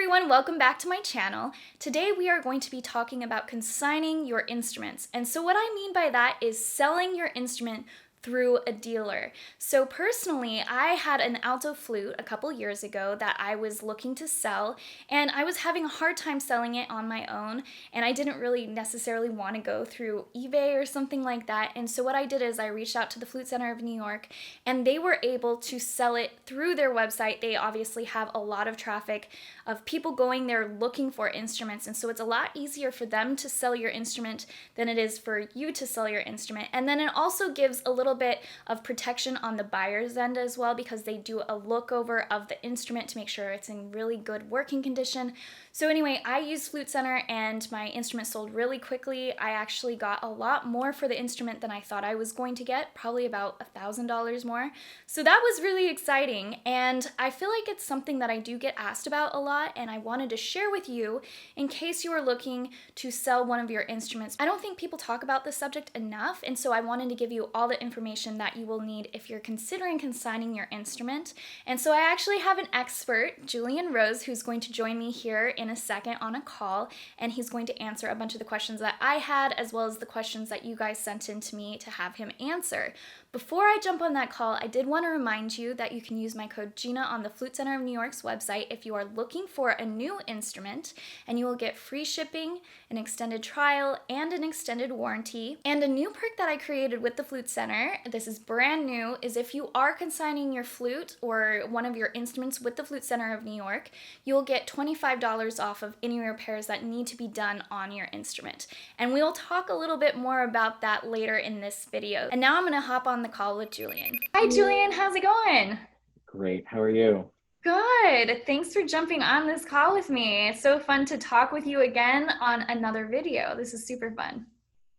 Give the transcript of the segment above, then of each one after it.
everyone, welcome back to my channel. Today we are going to be talking about consigning your instruments. And so what I mean by that is selling your instrument through a dealer. So personally, I had an alto flute a couple years ago that I was looking to sell, and I was having a hard time selling it on my own, and I didn't really necessarily want to go through eBay or something like that. And so what I did is I reached out to the Flute Center of New York, and they were able to sell it through their website. They obviously have a lot of traffic of people going there looking for instruments, and so it's a lot easier for them to sell your instrument than it is for you to sell your instrument. And then it also gives a little bit of protection on the buyer's end as well, because they do a look over of the instrument to make sure it's in really good working condition. So anyway, I used Flute Center and my instrument sold really quickly. I actually got a lot more for the instrument than I thought I was going to get, probably about $1,000 more. So that was really exciting, and I feel like it's something that I do get asked about a lot, and I wanted to share with you in case you are looking to sell one of your instruments. I don't think people talk about this subject enough, and so I wanted to give you all the information that you will need if you're considering consigning your instrument. And so I actually have an expert, Julian Rose, who's going to join me here in a second on a call, and he's going to answer a bunch of the questions that I had, as well as the questions that you guys sent in to me to have him answer. Before I jump on that call, I did want to remind you that you can use my code Gina on the Flute Center of New York's website if you are looking for a new instrument, and you will get free shipping, an extended trial, and an extended warranty. And a new perk that I created with the Flute Center, this is brand new, is if you are consigning your flute or one of your instruments with the Flute Center of New York, you will get $25 off of any repairs that need to be done on your instrument. And we'll talk a little bit more about that later in this video. And now I'm gonna hop on the call with Julian. Hi Julian, how's it going? Great. How are you? Good. Thanks for jumping on this call with me. It's so fun to talk with you again on another video. This is super fun.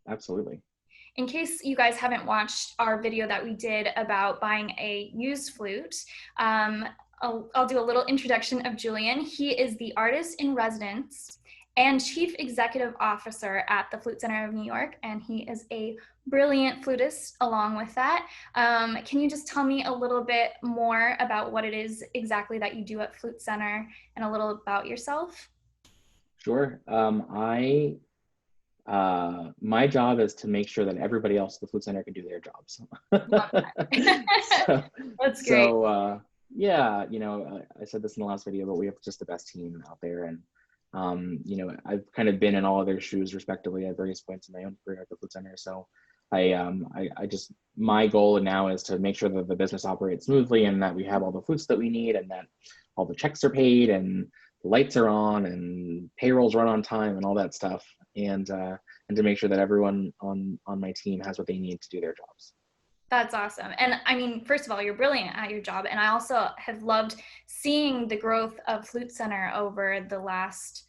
Absolutely. In case you guys haven't watched our video that we did about buying a used flute, I'll do a little introduction of Julian. He is the artist in residence and Chief Executive Officer at the Flute Center of New York, and he is a brilliant flutist along with that. Can you just tell me a little bit more about what it is exactly that you do at Flute Center and a little about yourself? Sure. My job is to make sure that everybody else at the Flute Center can do their jobs. Love that. so, That's great. yeah, I said this in the last video, but we have just the best team out there, and I've kind of been in all of their shoes respectively at various points in my own career at the Flute Center. So I just, my goal now is to make sure that the business operates smoothly and that we have all the flutes that we need and that all the checks are paid and the lights are on and payrolls run on time and all that stuff. And to make sure that everyone on my team has what they need to do their jobs. That's awesome. And I mean, first of all, you're brilliant at your job. And I also have loved seeing the growth of Flute Center over the last,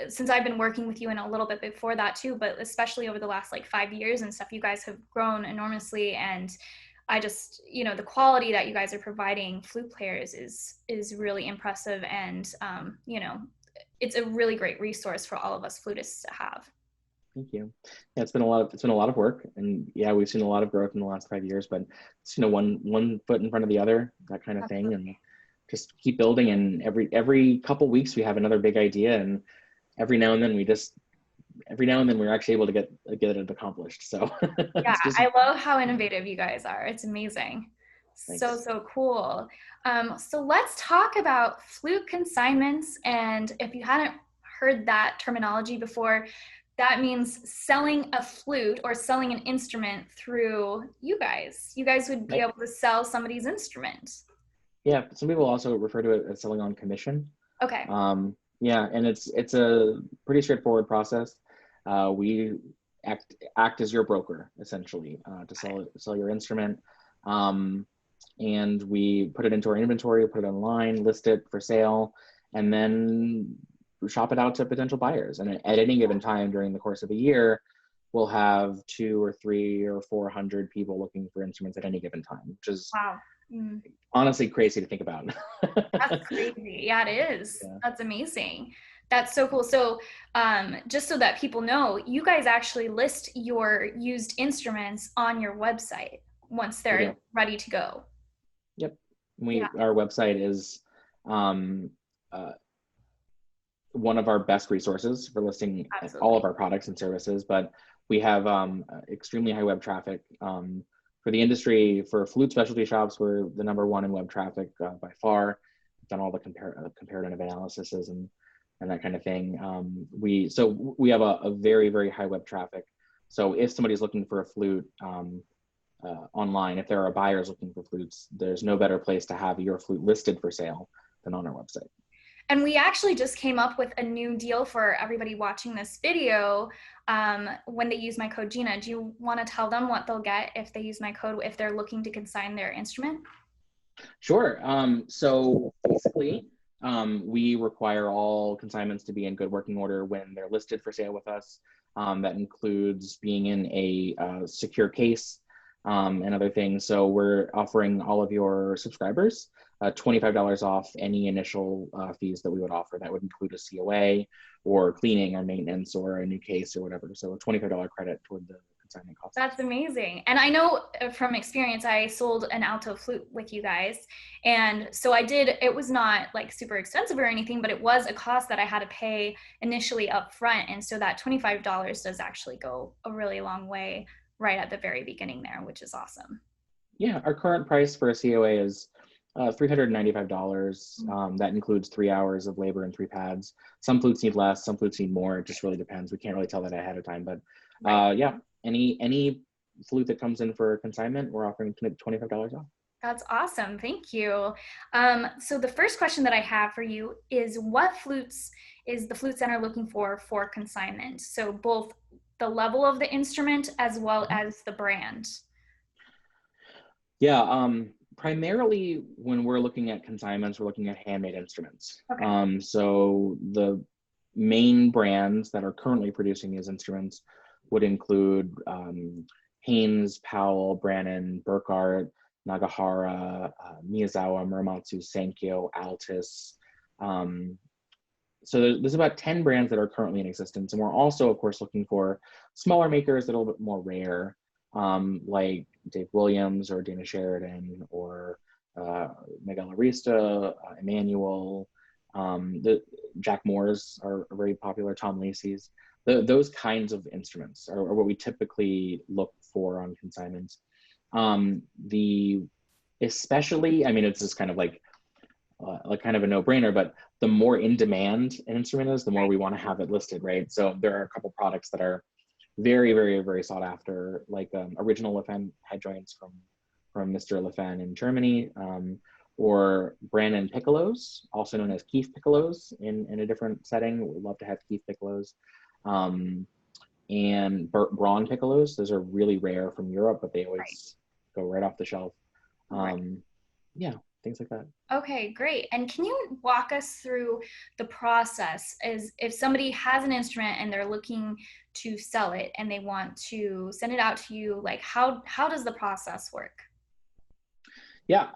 since I've been working with you and a little bit before that too, but especially over the last like 5 years and stuff, you guys have grown enormously. And I just, the quality that you guys are providing flute players is really impressive. And, it's a really great resource for all of us flutists to have. Thank you. Yeah, it's been a lot of work, and yeah, we've seen a lot of growth in the last 5 years, but it's one foot in front of the other, that kind of Absolutely. thing, and just keep building. And every couple weeks we have another big idea, and every now and then we're actually able to get it accomplished. So Yeah, it's just I love how innovative you guys are. It's amazing. thanks. So cool. So let's talk about flute consignments. And if you hadn't heard that terminology before, that means selling a flute or selling an instrument through you guys. You guys would be Right. able to sell somebody's instrument. Yeah, some people also refer to it as selling on commission. Okay. Yeah, and it's a pretty straightforward process. We act as your broker essentially to sell your instrument, and we put it into our inventory, put it online, list it for sale, and then shop it out to potential buyers. And at any given time during the course of a year, we'll have 200 or 300 or 400 people looking for instruments at any given time, which is Wow. Mm. honestly crazy to think about. That's crazy. Yeah, it is. Yeah. That's amazing. That's so cool. So just so that people know, you guys actually list your used instruments on your website once they're ready to go. Yep. Yeah. Our website is one of our best resources for listing all Absolutely. of our products and services, but we have extremely high web traffic. For the industry, for flute specialty shops, we're the number one in web traffic by far. We've done all the comparative analysis and that kind of thing. We have a very, very high web traffic. So if somebody's looking for a flute online, if there are buyers looking for flutes, there's no better place to have your flute listed for sale than on our website. And we actually just came up with a new deal for everybody watching this video when they use my code Gina. Do you want to tell them what they'll get if they use my code if they're looking to consign their instrument? Sure. So basically, we require all consignments to be in good working order when they're listed for sale with us. That includes being in a secure case and other things. So we're offering all of your subscribers $25 off any initial fees that we would offer. That would include a COA or cleaning or maintenance or a new case or whatever. So a $25 credit toward the consignment cost. That's amazing. And I know from experience, I sold an alto flute with you guys. And so it was not like super expensive or anything, but it was a cost that I had to pay initially up front. And so that $25 does actually go a really long way right at the very beginning there, which is awesome. Yeah, our current price for a COA is $395. That includes 3 hours of labor and 3 pads. Some flutes need less, some flutes need more. It just really depends. We can't really tell that ahead of time, but yeah, any flute that comes in for consignment, we're offering $25 off. That's awesome. Thank you. So the first question that I have for you is what flutes is the Flute Center looking for consignment? So both the level of the instrument as well as the brand. Yeah, primarily when we're looking at consignments, we're looking at handmade instruments. Okay. So the main brands that are currently producing these instruments would include Haynes, Powell, Brannan, Burkhardt, Nagahara, Miyazawa, Muramatsu, Sankyo, Altus. So there's about 10 brands that are currently in existence. And we're also, of course, looking for smaller makers that are a little bit more rare, like Dave Williams or Dana Sheridan or Miguel Arista, Emmanuel. The Jack Moore's are very popular, Tom Lacey's. Those kinds of instruments are what we typically look for on consignments. Especially, I mean, it's just kind of like kind of a no-brainer, but the more in demand an instrument is, the more we want to have it listed, right? So there are a couple products that are very, very, very sought after, like original Lefen head joints from Mr. Lefen in Germany, or Brannan piccolos, also known as Keith piccolos in a different setting. We love to have Keith piccolos. And Braun piccolos, those are really rare from Europe, but they always go right off the shelf. Yeah, things like that. Okay, great. And can you walk us through the process as if somebody has an instrument and they're looking to sell it and they want to send it out to you, like how does the process work? Yeah,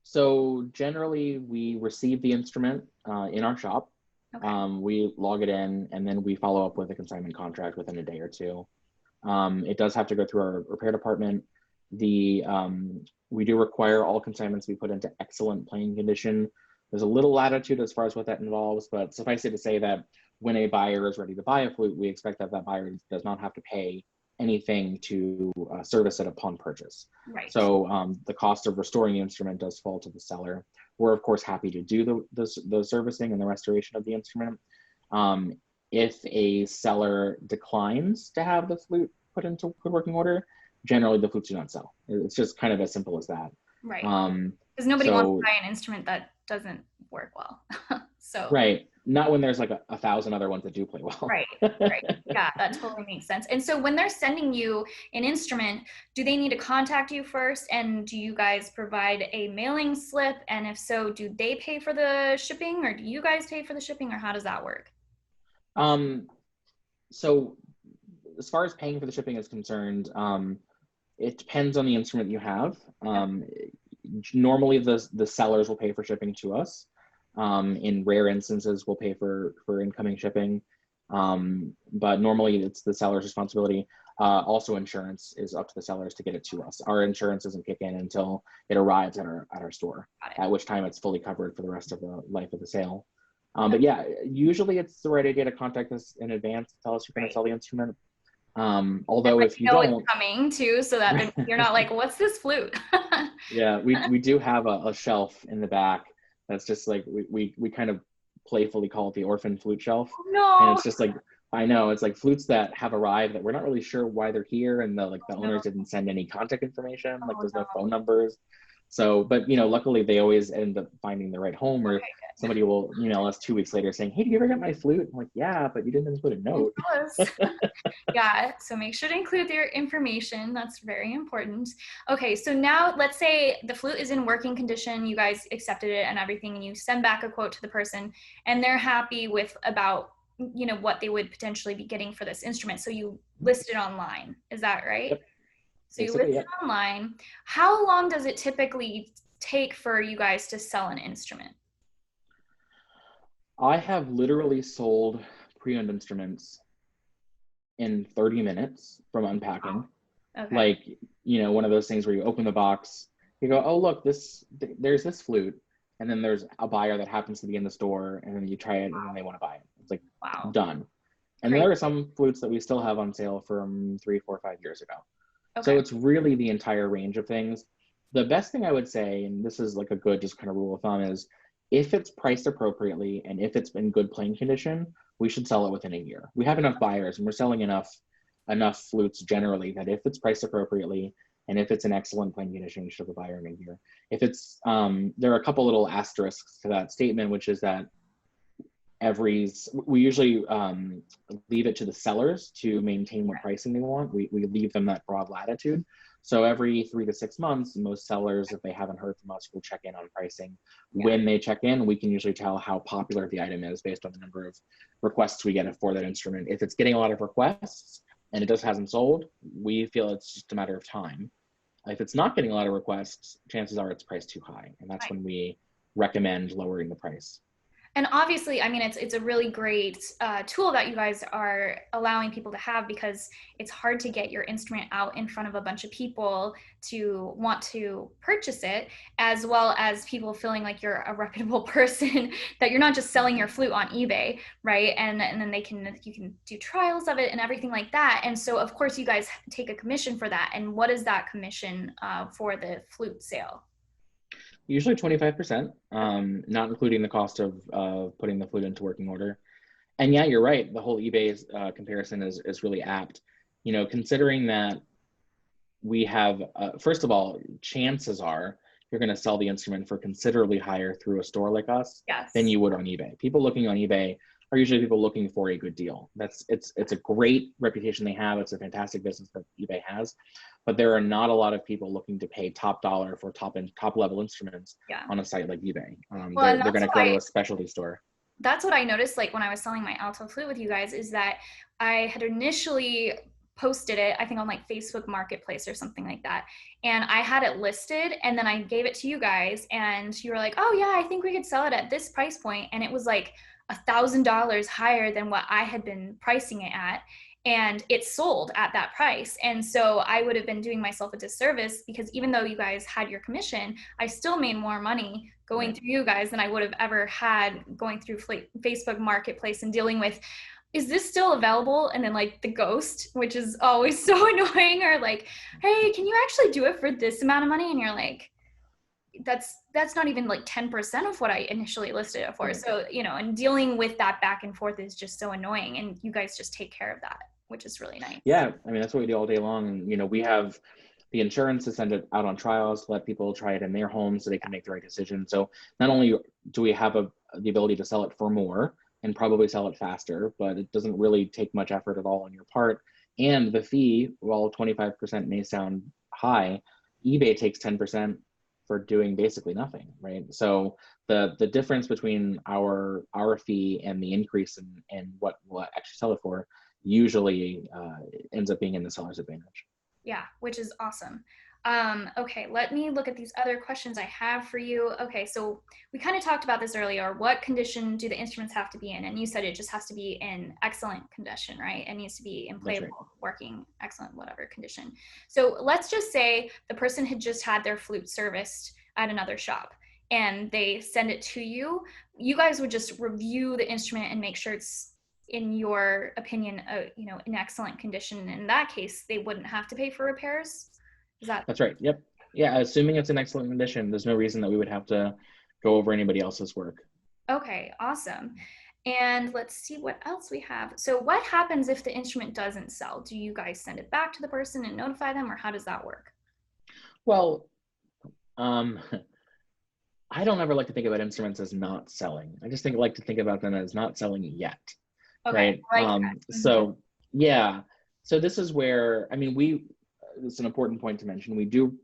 so generally we receive the instrument in our shop. Okay. We log it in and then we follow up with a consignment contract within a day or two. It does have to go through our repair department. We do require all consignments be put into excellent playing condition. There's a little latitude as far as what that involves, but suffice it to say that when a buyer is ready to buy a flute, we expect that that buyer does not have to pay anything to service it upon purchase. Right. So the cost of restoring the instrument does fall to the seller. We're of course happy to do the servicing and the restoration of the instrument. If a seller declines to have the flute put into good working order, generally the flutes do not sell. It's just kind of as simple as that. Right. Because nobody wants to buy an instrument that doesn't work well. So right. Not when there's like a 1,000 other ones that do play well. Right. Yeah, that totally makes sense. And so when they're sending you an instrument, do they need to contact you first? And do you guys provide a mailing slip? And if so, do they pay for the shipping or do you guys pay for the shipping or how does that work? So as far as paying for the shipping is concerned, it depends on the instrument you have. Normally the sellers will pay for shipping to us. In rare instances, we'll pay for incoming shipping, but normally it's the seller's responsibility. Also, insurance is up to the sellers to get it to us. Our insurance doesn't kick in until it arrives at our store, at which time it's fully covered for the rest of the life of the sale. But yeah, usually it's the right idea to contact us in advance to tell us you're going to Right. sell the instrument. And Although like if you know it's don't, coming too, so that you're not like, what's this flute? yeah, we do have a shelf in the back that's just like we kind of playfully call it the orphan flute shelf, and No. it's just like I know it's like flutes that have arrived that we're not really sure why they're here, and the No. owners didn't send any contact information, like Oh there's no. no phone numbers. So, but luckily they always end up finding the right home, or Okay, good. somebody will email us 2 weeks later saying, "Hey, did you ever get my flute?" I'm like, "Yeah, but you didn't include a Don't note." tell us. Yeah, so make sure to include their information. That's very important. Okay, so now let's say the flute is in working condition, you guys accepted it and everything, and you send back a quote to the person, and they're happy with about what they would potentially be getting for this instrument. So you list it online. Is that right? Yep, So you basically, list it yep. online. How long does it typically take for you guys to sell an instrument? I have literally sold pre-owned instruments in 30 minutes from unpacking. Okay. Like, one of those things where you open the box, you go, oh, look, there's this flute. And then there's a buyer that happens to be in the store, and then you try it, and then they want to buy it. It's like Wow. done. And Great. there are some flutes that we still have on sale from 3, 4, 5 years ago. So Okay. it's really the entire range of things. The best thing I would say, and this is like a good just kind of rule of thumb, is if it's priced appropriately and if it's in good playing condition, we should sell it within a year. We have enough buyers and we're selling enough flutes generally that if it's priced appropriately and if it's in excellent playing condition, we should have a buyer in a year. If it's there are a couple little asterisks to that statement, which is that we usually leave it to the sellers to maintain what pricing they want. We leave them that broad latitude. So every 3 to 6 months, most sellers, if they haven't heard from us, will check in on pricing. Yeah. When they check in, we can usually tell how popular the item is based on the number of requests we get for that instrument. If it's getting a lot of requests and it just hasn't sold, we feel it's just a matter of time. If it's not getting a lot of requests, chances are it's priced too high, and that's when we recommend lowering the price. And obviously, I mean, it's a really great tool that you guys are allowing people to have, because it's hard to get your instrument out in front of a bunch of people to want to purchase it, as well as people feeling like you're a reputable person, that you're not just selling your flute on eBay, right? And then you can do trials of it and everything like that. And so, of course, you guys take a commission for that. And what is that commission for the flute sale? Usually 25%, not including the cost of putting the flute into working order. And yeah, you're right. The whole eBay comparison is really apt. Considering that we have, first of all, chances are you're going to sell the instrument for considerably higher through a store like us than Yes. you would on eBay. People looking on eBay are usually people looking for a good deal. It's a great reputation they have. It's a fantastic business that eBay has, but there are not a lot of people looking to pay top dollar for top level instruments Yeah. on a site like eBay. Well, They're and going to go to a specialty store. that's what I noticed, like when I was selling my alto flute with you guys, is that I had initially posted it, I think on like Facebook Marketplace or something like that. And I had it listed, and then I gave it to you guys, and you were like, oh yeah, I think we could sell it at this price point. And it was like $1,000 higher than what I had been pricing it at. And it sold at that price. And so I would have been doing myself a disservice, because even though you guys had your commission, I still made more money going Right. through you guys than I would have ever had going through Facebook Marketplace and dealing with, is this still available? And then like the ghost, which is always so annoying, or like, hey, can you actually do it for this amount of money? And you're like, that's not even like 10% of what I initially listed it for. Right. So, and dealing with that back and forth is just so annoying. And you guys just take care of that, which is really nice. Yeah, I mean that's what we do all day long. And we have the insurance to send it out on trials to let people try it in their homes so they can make the right decision. So not only do we have the ability to sell it for more and probably sell it faster, but it doesn't really take much effort at all on your part. And the fee, while 25% may sound high, eBay takes 10% for doing basically nothing, right? So the difference between our fee and the increase in what we'll actually sell it for usually ends up being in the seller's advantage. Yeah, which is awesome. Okay, let me look at these other questions I have for you. Okay, so we kind of talked about this earlier. What condition do the instruments have to be in? And you said it just has to be in excellent condition, right? It needs to be in That's right. playable, working, excellent, whatever condition. So let's just say the person had just had their flute serviced at another shop, and they send it to you, you guys would just review the instrument and make sure it's, in your opinion, in excellent condition. In that case, they wouldn't have to pay for repairs. Is that? That's right. Yep. Yeah, assuming it's in excellent condition, there's no reason that we would have to go over anybody else's work. Okay, awesome. And let's see what else we have. So what happens if the instrument doesn't sell? Do you guys send it back to the person and notify them, or how does that work? Well, um, I don't ever like to think about instruments as not selling. I just like to think about them as not selling yet, Okay, right? I like that. So yeah, so this is where, I mean, it's an important point to mention. We do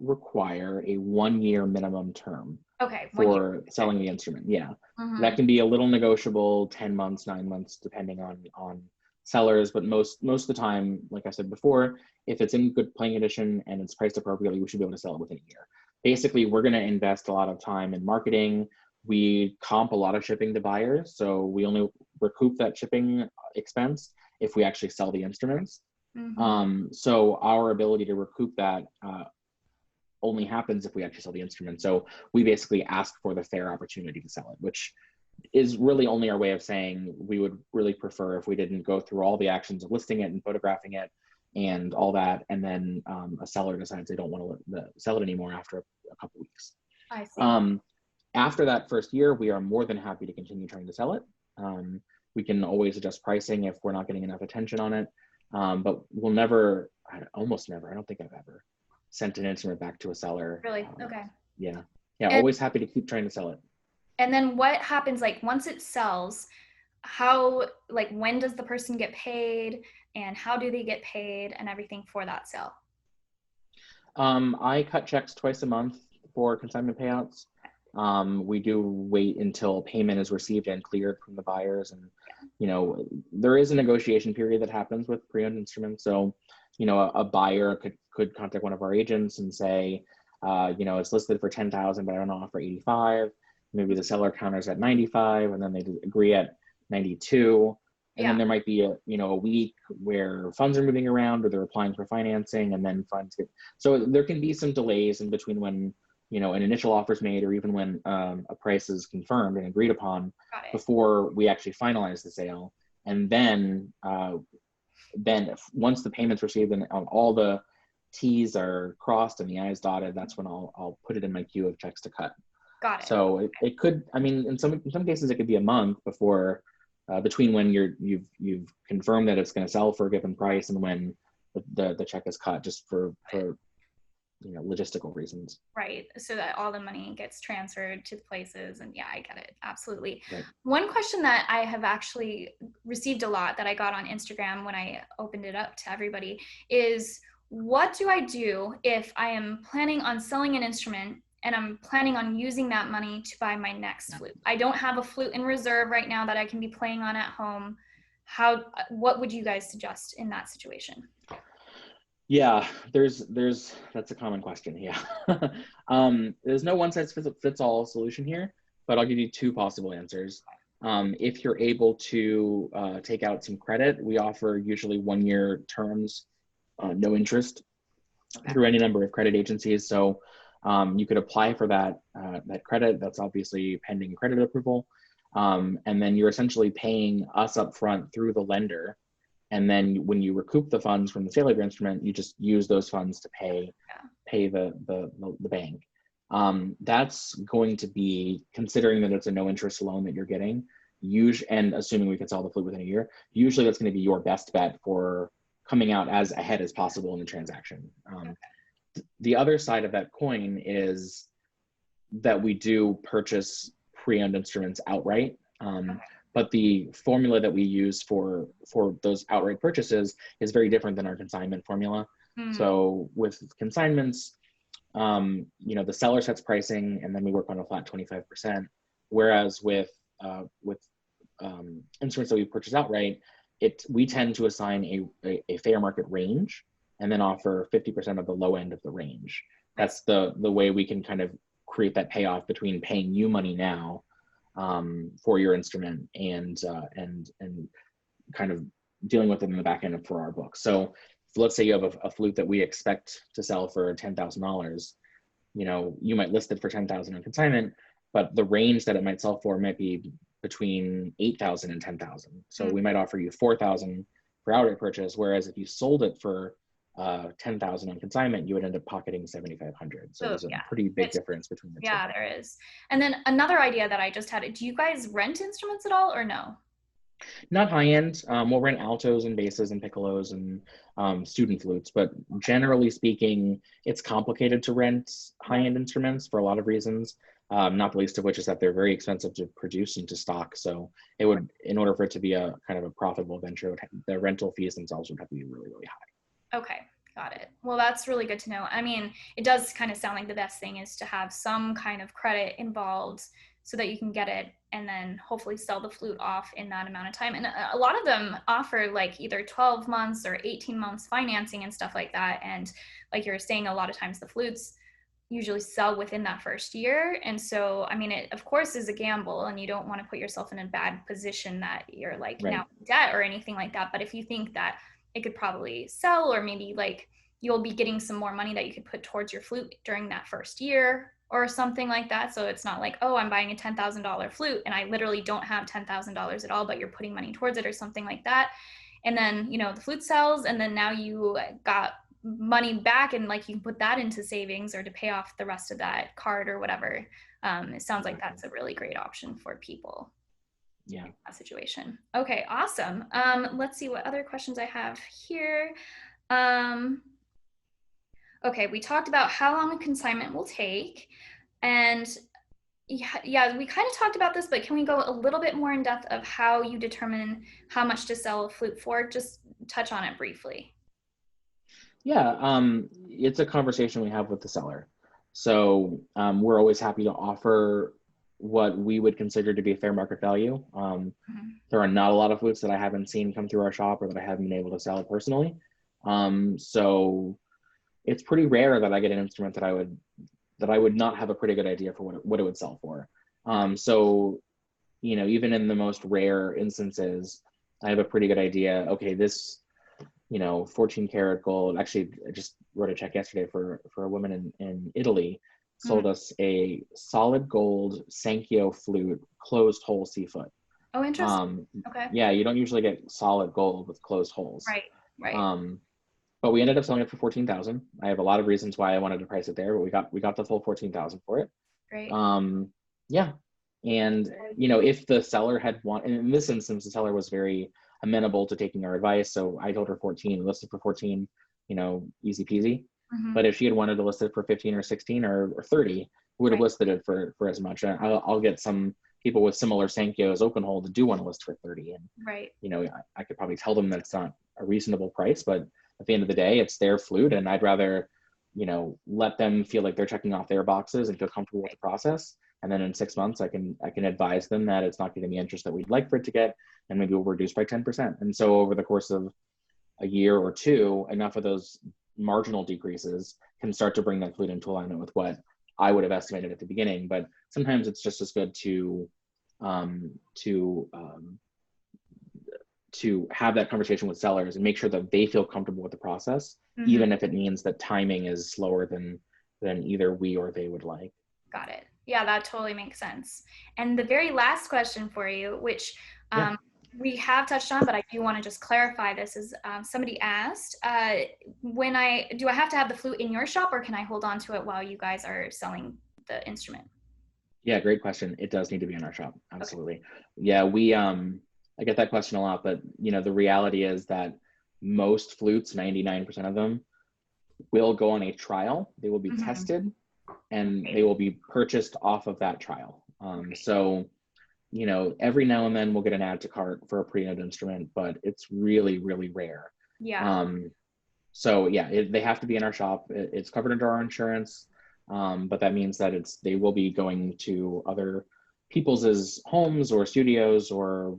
require a 1 year minimum term Okay, 1 year. for selling the instrument. Yeah, Mhm. that can be a little negotiable, 10 months, 9 months, depending on sellers. But most of the time, like I said before, if it's in good playing condition and it's priced appropriately, we should be able to sell it within a year. Basically, we're going to invest a lot of time in marketing. We comp a lot of shipping to buyers, so we only recoup that shipping expense if we actually sell the instruments. So our ability to recoup that only happens if we actually sell the instrument. So we basically ask for the fair opportunity to sell it, which is really only our way of saying we would really prefer if we didn't go through all the actions of listing it and photographing it and all that, and then a seller decides they don't want to sell it anymore after a couple weeks. I see. After that first year, we are more than happy to continue trying to sell it. We can always adjust pricing if we're not getting enough attention on it. But we'll never, almost never, I don't think I've ever sent an instrument back to a seller. Really? Okay. Yeah, And, always happy to keep trying to sell it. and then what happens, like, once it sells, how, like, when does the person get paid, and how do they get paid, and everything for that sale? I cut checks twice a month for consignment payouts. We do wait until payment is received and cleared from the buyers. And, there is a negotiation period that happens with pre-owned instruments. So, a buyer could contact one of our agents and say, it's listed for 10,000, but I don't offer 85. Maybe the seller counters at 95, and then they agree at 92. And then there might be a week where funds are moving around or they're applying for financing, and then funds get, so there can be some delays in between when, an initial offer is made, or even when a price is confirmed and agreed upon before we actually finalize the sale. And then once the payment's received and all the T's are crossed and the I's dotted, that's when I'll put it in my queue of checks to cut. Got it. So it could, I mean, in some cases it could be a month before, between when you've confirmed that it's going to sell for a given price and when the check is cut, just for logistical reasons. Right. So that all the money gets transferred to the places. And yeah, I get it. Absolutely. Right. One question that I have actually received a lot that I got on Instagram when I opened it up to everybody is, what do I do if I am planning on selling an instrument and I'm planning on using that money to buy my next flute? I don't have a flute in reserve right now that I can be playing on at home. What would you guys suggest in that situation? Yeah, that's a common question. Yeah. There's no one size fits all solution here, but I'll give you two possible answers. If you're able to take out some credit, we offer usually 1 year terms, no interest, through any number of credit agencies. So you could apply for that credit. That's obviously pending credit approval. And then you're essentially paying us up front through the lender. And then when you recoup the funds from the sale of your instrument, you just use those funds to pay the bank. That's going to be, considering that it's a no interest loan that you're getting, and assuming we can sell the flute within a year, usually that's going to be your best bet for coming out as ahead as possible in the transaction. The other side of that coin is that we do purchase pre-owned instruments outright. But the formula that we use for those outright purchases is very different than our consignment formula. So with consignments, the seller sets pricing and then we work on a flat 25%. Whereas with instruments that we purchase outright, we tend to assign a fair market range and then offer 50% of the low end of the range. That's the way we can kind of create that payoff between paying you money now for your instrument and kind of dealing with it in the back end for our book. So let's say you have a flute that we expect to sell for $10,000. you might list it for 10,000 on consignment, but the range that it might sell for might be between 8,000 and 10,000. So we might offer you 4,000 for outright purchase, whereas if you sold it for 10,000 on consignment, you would end up pocketing 7,500. So there's a pretty big difference between the two. Yeah, there is. And then another idea that I just had, do you guys rent instruments at all or no? Not high end. We'll rent altos and basses and piccolos and student flutes, but generally speaking, it's complicated to rent high end instruments for a lot of reasons. Not the least of which is that they're very expensive to produce and to stock. So it would, in order for it to be a kind of a profitable venture, the rental fees themselves would have to be really, really high. Okay, got it. Well, that's really good to know. I mean, it does kind of sound like the best thing is to have some kind of credit involved so that you can get it and then hopefully sell the flute off in that amount of time. And a lot of them offer like either 12 months or 18 months financing and stuff like that. And like you're saying, a lot of times the flutes usually sell within that first year. And so, I mean, it of course is a gamble and you don't want to put yourself in a bad position that you're like now in debt or anything like that. But if you think that it could probably sell, or maybe like you'll be getting some more money that you could put towards your flute during that first year or something like that. So it's not like, oh, I'm buying a $10,000 flute and I literally don't have $10,000 at all, but you're putting money towards it or something like that. And then, the flute sells and then now you got money back and like you can put that into savings or to pay off the rest of that card or whatever. It sounds like that's a really great option for people. Yeah. That situation. Okay, awesome. Let's see what other questions I have here. Okay, we talked about how long a consignment will take. And yeah, we kind of talked about this, but can we go a little bit more in depth of how you determine how much to sell a flute for? Just touch on it briefly. Yeah, it's a conversation we have with the seller. So we're always happy to offer what we would consider to be a fair market value. There are not a lot of flutes that I haven't seen come through our shop or that I haven't been able to sell personally. So it's pretty rare that I get an instrument that I would not have a pretty good idea for what it would sell for. So, even in the most rare instances, I have a pretty good idea. Okay, this, 14 karat gold. Actually, I just wrote a check yesterday for a woman in Italy. Sold us a solid gold Sankyo flute, closed hole C-foot. Oh, interesting. Okay. Yeah, you don't usually get solid gold with closed holes. Right. But we ended up selling it for 14,000. I have a lot of reasons why I wanted to price it there, but we got the full 14,000 for it. Great. Yeah, and if the seller had in this instance, the seller was very amenable to taking our advice. So I told her 14, listed for 14, easy peasy. But if she had wanted to list it for 15 or 16 or 30, we would have listed it for as much. I'll get some people with similar Sankyos open hole to do want to list for 30. And, I could probably tell them that it's not a reasonable price, but at the end of the day, it's their flute. And I'd rather, let them feel like they're checking off their boxes and feel comfortable with the process. And then in 6 months, I can advise them that it's not getting the interest that we'd like for it to get, and maybe we'll reduce by 10%. And so over the course of a year or two, enough of those marginal decreases can start to bring that flute into alignment with what I would have estimated at the beginning. But sometimes it's just as good to have that conversation with sellers and make sure that they feel comfortable with the process, even if it means that timing is slower than either we or they would like. Got it. Yeah, that totally makes sense. And the very last question for you, which we have touched on, but I do want to just clarify this, is somebody asked, do I have to have the flute in your shop or can I hold on to it while you guys are selling the instrument? Yeah, great question. It does need to be in our shop. Absolutely. Okay. Yeah, I get that question a lot, but the reality is that most flutes, 99% of them, will go on a trial. They will be tested and they will be purchased off of that trial. So, every now and then we'll get an add to cart for a pre-owned instrument, but it's really, really rare. Yeah. So yeah, they have to be in our shop. It's covered under our insurance, but that means that they will be going to other people's homes or studios or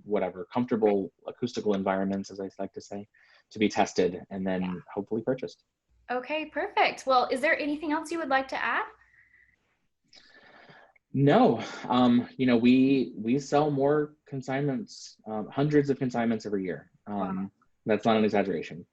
whatever, comfortable acoustical environments, as I like to say, to be tested and then hopefully purchased. Okay, perfect. Well, is there anything else you would like to add? No, we sell more consignments, hundreds of consignments every year. Wow. That's not an exaggeration.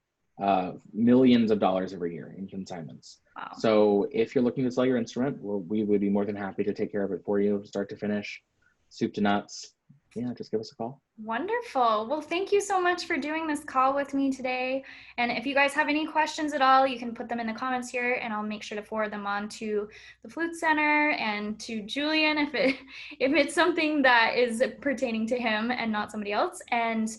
millions of dollars every year in consignments. Wow. So if you're looking to sell your instrument, well, we would be more than happy to take care of it for you, start to finish, soup to nuts. Yeah, just give us a call. Wonderful. Well, thank you so much for doing this call with me today. And if you guys have any questions at all, you can put them in the comments here, and I'll make sure to forward them on to the Flute Center and to Julian if it's something that is pertaining to him and not somebody else. And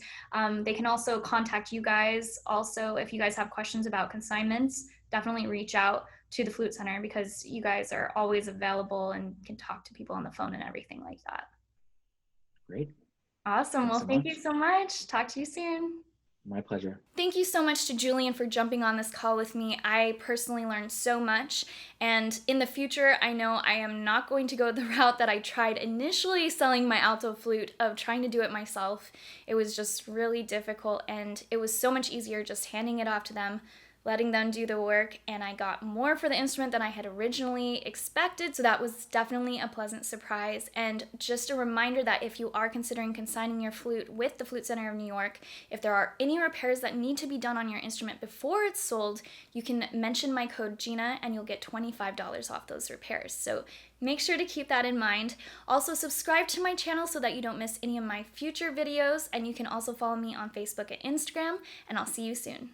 they can also contact you guys. Also, if you guys have questions about consignments, definitely reach out to the Flute Center, because you guys are always available and can talk to people on the phone and everything like that. Great. Awesome. Well, thank you so much. Talk to you soon. My pleasure. Thank you so much to Julian for jumping on this call with me. I personally learned so much, and in the future, I know I am not going to go the route that I tried initially selling my alto flute, of trying to do it myself. It was just really difficult, and it was so much easier just handing it off to them, letting them do the work, and I got more for the instrument than I had originally expected, so that was definitely a pleasant surprise. And just a reminder that if you are considering consigning your flute with the Flute Center of New York, if there are any repairs that need to be done on your instrument before it's sold, you can mention my code Gina and you'll get $25 off those repairs. So make sure to keep that in mind. Also, subscribe to my channel so that you don't miss any of my future videos, and you can also follow me on Facebook and Instagram, and I'll see you soon.